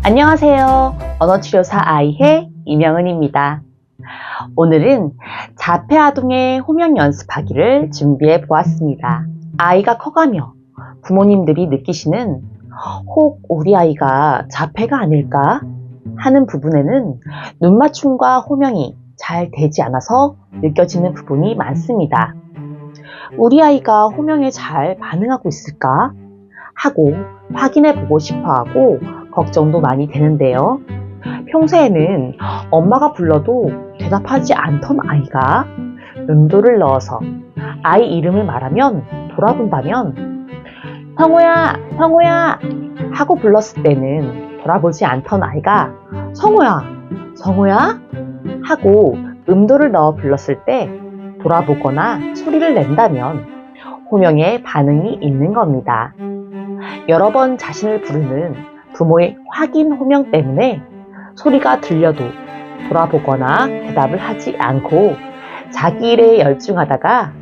안녕하세요. 언어치료사 아이해 이명은입니다. 오늘은 자폐아동의 호명 연습하기를 준비해 보았습니다. 아이가 커가며 부모님들이 느끼시는 혹 우리 아이가 자폐가 아닐까 하는 부분에는 눈맞춤과 호명이 잘 되지 않아서 느껴지는 부분이 많습니다. 우리 아이가 호명에 잘 반응하고 있을까 하고 확인해 보고 싶어 하고 걱정도 많이 되는데요. 평소에는 엄마가 불러도 대답하지 않던 아이가 음도를 넣어서 아이 이름을 말하면 돌아본다면 성우야, 성우야 하고 불렀을 때는 돌아보지 않던 아이가 성우야, 성우야 하고 음도를 넣어 불렀을 때 돌아보거나 소리를 낸다면 호명에 반응이 있는 겁니다. 여러 번 자신을 부르는 부모의 확인 호명 때문에 소리가 들려도 돌아보거나 대답을 하지 않고 자기 일에 열중하다가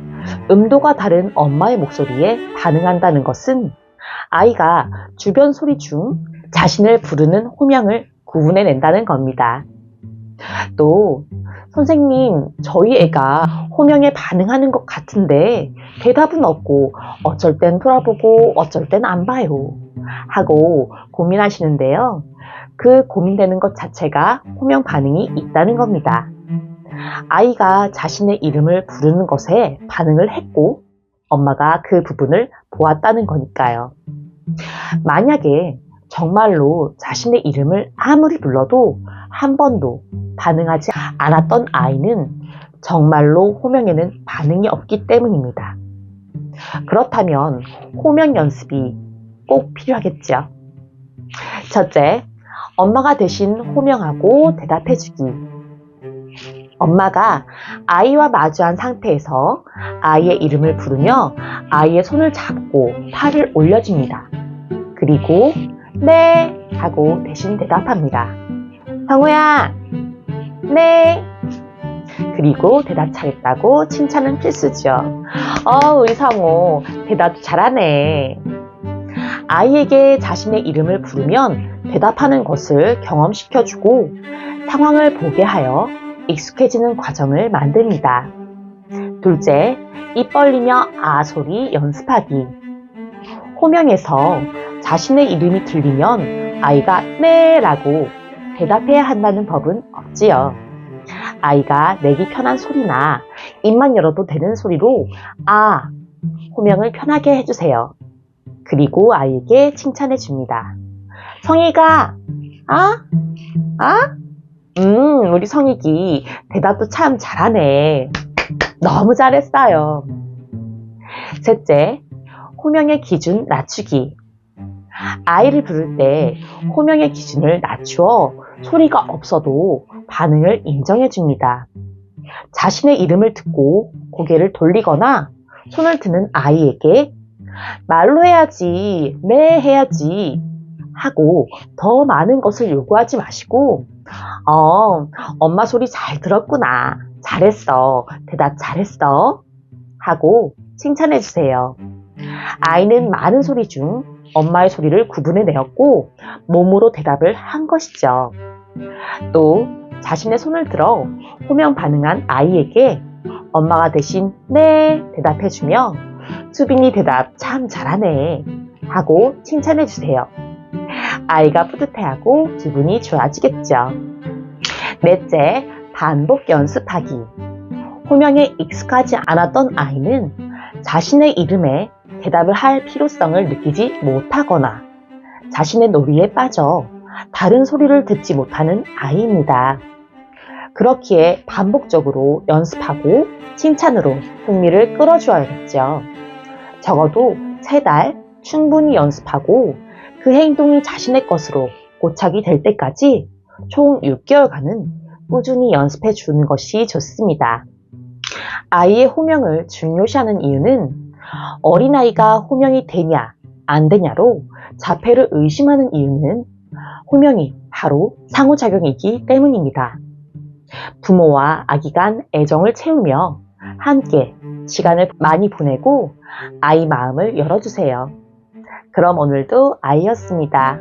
음도가 다른 엄마의 목소리에 반응한다는 것은 아이가 주변 소리 중 자신을 부르는 호명을 구분해낸다는 겁니다. 또 선생님, 저희 애가 호명에 반응하는 것 같은데 대답은 없고 어쩔 땐 돌아보고 어쩔 땐 안 봐요 하고 고민하시는데요. 그 고민되는 것 자체가 호명 반응이 있다는 겁니다. 아이가 자신의 이름을 부르는 것에 반응을 했고 엄마가 그 부분을 보았다는 거니까요. 만약에 정말로 자신의 이름을 아무리 불러도 한 번도 반응하지 않았던 아이는 정말로 호명에는 반응이 없기 때문입니다. 그렇다면 호명 연습이 꼭 필요하겠죠. 첫째, 엄마가 대신 호명하고 대답해주기. 엄마가 아이와 마주한 상태에서 아이의 이름을 부르며 아이의 손을 잡고 팔을 올려줍니다. 그리고 네 하고 대신 대답합니다. 성우야, 네. 그리고 대답 잘했다고 칭찬은 필수죠. 우리 성우 대답 잘하네. 아이에게 자신의 이름을 부르면 대답하는 것을 경험시켜주고 상황을 보게 하여 익숙해지는 과정을 만듭니다. 둘째, 입 벌리며 아 소리 연습하기. 호명에서 자신의 이름이 들리면 아이가 네 라고 대답해야 한다는 법은 없지요. 아이가 내기 편한 소리나 입만 열어도 되는 소리로 아, 호명을 편하게 해주세요. 그리고 아이에게 칭찬해 줍니다. 성희가 우리 성희기 대답도 참 잘하네. 너무 잘했어요. 셋째, 호명의 기준 낮추기. 아이를 부를 때 호명의 기준을 낮추어 소리가 없어도 반응을 인정해 줍니다. 자신의 이름을 듣고 고개를 돌리거나 손을 드는 아이에게 말로 해야지, 네 해야지 하고 더 많은 것을 요구하지 마시고 엄마 소리 잘 들었구나, 잘했어, 대답 잘했어 하고 칭찬해 주세요. 아이는 많은 소리 중 엄마의 소리를 구분해내었고 몸으로 대답을 한 것이죠. 또 자신의 손을 들어 호명 반응한 아이에게 엄마가 대신 네 대답해주며 수빈이 대답 참 잘하네 하고 칭찬해주세요. 아이가 뿌듯해하고 기분이 좋아지겠죠. 넷째, 반복 연습하기. 호명에 익숙하지 않았던 아이는 자신의 이름에 대답을 할 필요성을 느끼지 못하거나 자신의 놀이에 빠져 다른 소리를 듣지 못하는 아이입니다. 그렇기에 반복적으로 연습하고 칭찬으로 흥미를 끌어주어야겠죠. 적어도 3달 충분히 연습하고 그 행동이 자신의 것으로 고착이 될 때까지 총 6개월간은 꾸준히 연습해 주는 것이 좋습니다. 아이의 호명을 중요시하는 이유는 어린아이가 호명이 되냐 안 되냐로 자폐를 의심하는 이유는 호명이 바로 상호작용이기 때문입니다. 부모와 아기 간 애정을 채우며 함께 시간을 많이 보내고 아이 마음을 열어주세요. 그럼 오늘도 아이였습니다.